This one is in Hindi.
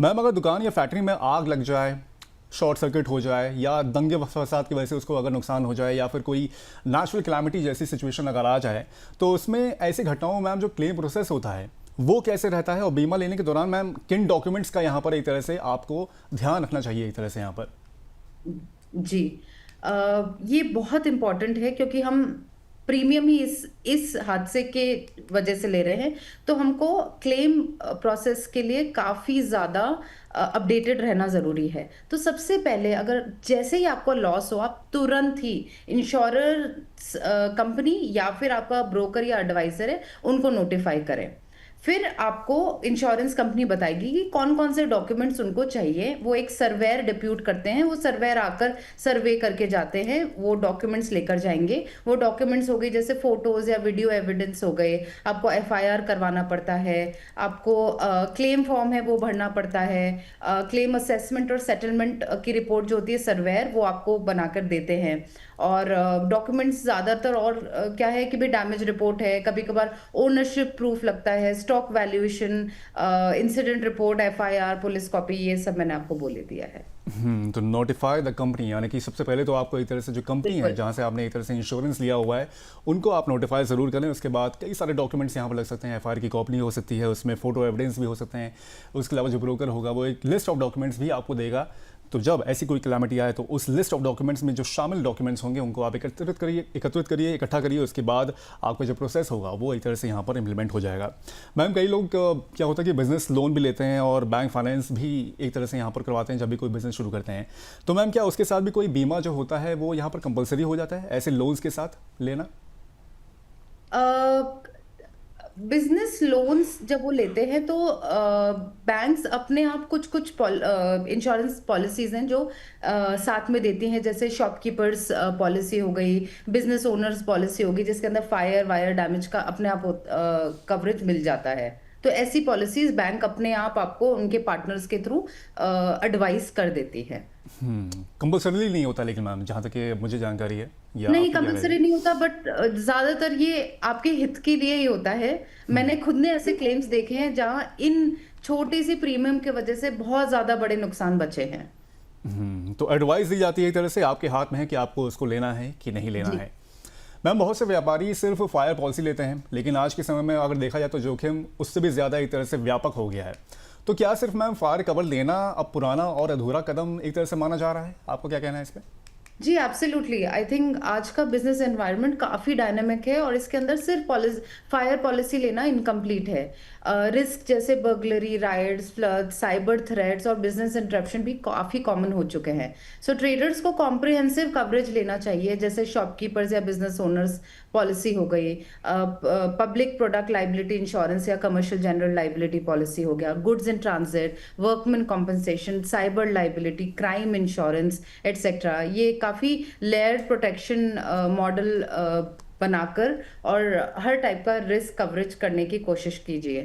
मैम अगर दुकान या फैक्ट्री में आग लग जाए, शॉर्ट सर्किट हो जाए या दंगे फसाद की वजह से उसको अगर नुकसान हो जाए या फिर कोई नेचुरल कैलामिटी जैसी सिचुएशन अगर आ जाए, तो उसमें ऐसी घटनाओं में मैम जो क्लेम प्रोसेस होता है वो कैसे रहता है और बीमा लेने के दौरान मैम किन डॉक्यूमेंट्स का यहाँ पर एक तरह से आपको ध्यान रखना चाहिए एक तरह से यहाँ पर? जी। ये बहुत इम्पोर्टेंट है क्योंकि हम प्रीमियम ही इस हादसे के वजह से ले रहे हैं, तो हमको क्लेम प्रोसेस के लिए काफ़ी ज़्यादा अपडेटेड रहना ज़रूरी है। तो सबसे पहले अगर जैसे ही आपको लॉस हो, आप तुरंत ही इंश्योरेंस कंपनी या फिर आपका ब्रोकर या एडवाइज़र है, उनको नोटिफ़ाई करें। फिर आपको इंश्योरेंस कंपनी बताएगी कि कौन-कौन से डॉक्यूमेंट्स उनको चाहिए। वो एक सर्वेयर डिप्यूट करते हैं, वो सर्वेयर आकर सर्वे करके जाते हैं, वो डॉक्यूमेंट्स लेकर जाएँगे। वो डॉक्यूमेंट्स हो गए जैसे फ़ोटोज़ या वीडियो एविडेंस हो गए, आपको एफआईआर करवाना पड़ता है, आपको क्लेम फॉर्म है वो भरना पड़ता है, क्लेम असेसमेंट और सेटलमेंट की रिपोर्ट जो होती है सर्वेयर वो आपको बनाकर देते हैं। और डॉक्यूमेंट्स ज़्यादातर और क्या है कि भई डैमेज रिपोर्ट है, कभी-कभार ओनरशिप प्रूफ लगता है, stock valuation, incident report, FIR, police copy, ये सब मैंने आपको बोल ही दिया है। तो नोटिफाई द कंपनी, यानी कि सबसे पहले तो आपको एक तरह से जो कंपनी है बिल्कुल। जहाँ से आपने एक तरह से इंश्योरेंस लिया हुआ है उनको आप नोटिफाई ज़रूर करें। उसके बाद कई सारे डॉक्यूमेंट्स यहाँ पर लग सकते हैं, एफआईआर की कॉपी हो सकती है, उसमें फ़ोटो एविडेंस भी हो सकते हैं। उसके अलावा जो ब्रोकर होगा वो एक लिस्ट ऑफ डॉक्यूमेंट्स भी आपको देगा। तो जब ऐसी कोई क्लैमिटी आए तो उस लिस्ट ऑफ डॉक्यूमेंट्स में जो शामिल डॉक्यूमेंट्स होंगे उनको आप एकत्रित करिए, इकट्ठा करिए। उसके बाद आपका जो प्रोसेस होगा वो एक तरह से यहाँ पर इम्प्लीमेंट हो जाएगा। मैम कई लोग क्या होता है कि बिज़नेस लोन भी लेते हैं और बैंक फाइनेंस भी एक तरह से यहाँ पर करवाते हैं जब भी कोई बिज़नेस शुरू करते हैं। तो मैम क्या उसके साथ भी कोई बीमा जो होता है वो यहाँ पर कंपलसरी हो जाता है ऐसे लोन्स के साथ लेना? बिजनेस लोन्स जब वो लेते हैं तो बैंक्स अपने आप कुछ-कुछ इंश्योरेंस पॉलिसीज़ हैं जो साथ में देती हैं, जैसे शॉपकीपर्स पॉलिसी हो गई, बिजनेस ओनर्स पॉलिसी हो गई, जिसके अंदर फायर वायर डैमेज का अपने आप कवरेज मिल जाता है। तो ऐसी पॉलिसीज़ बैंक अपने आप आपको उनके पार्टनर्स के थ्रू एडवाइस कर देती है। कंपलसरी नहीं होता लेकिन मैम, जहाँ तक कि मुझे जानकारी है, या नहीं, आपकी क्या राय है? कंपल्सरी नहीं होता, बट ज़्यादातर ये आपके हित के लिए ही होता है। मैंने खुद ने ऐसे क्लेम्स देखे हैं जहाँ इन छोटी-सी प्रीमियम की वजह से बहुत ज़्यादा बड़े नुकसान बचे हैं। तो एडवाइस दी जाती है एक तरह से, आपके हाथ में है कि आपको उसको लेना है कि नहीं लेना जी। है। मैम बहुत से व्यापारी सिर्फ फायर पॉलिसी लेते हैं, लेकिन आज के समय में अगर देखा जाए तो जोखिम उससे भी ज़्यादा एक तरह से व्यापक हो गया है। तो क्या सिर्फ मैम फायर कवर लेना अब पुराना और अधूरा कदम एक तरह से माना जा रहा है? आपको क्या कहना है इस पे? जी, एब्सोल्युटली। आई थिंक आज का बिज़नेस एनवायरनमेंट काफ़ी डायनामिक है और इसके अंदर सिर्फ फायर पॉलिसी लेना इनकम्प्लीट है। रिस्क जैसे burglary, riots, floods, cyber threats और बिज़नेस इंटरप्शन भी काफ़ी कॉमन हो चुके हैं। सो ट्रेडर्स को कॉम्प्रिहेंसिव कवरेज लेना चाहिए, जैसे शॉपकीपर्स या बिज़नेस ओनर्स पॉलिसी हो गई, पब्लिक प्रोडक्ट लायबिलिटी इंश्योरेंस या कमर्शियल जनरल लायबिलिटी पॉलिसी हो गया, goods in transit, workman compensation, cyber liability, crime insurance etcetera. ये काफ़ी लेयर्ड प्रोटेक्शन मॉडल बनाकर और हर टाइप का रिस्क कवरेज करने की कोशिश कीजिए।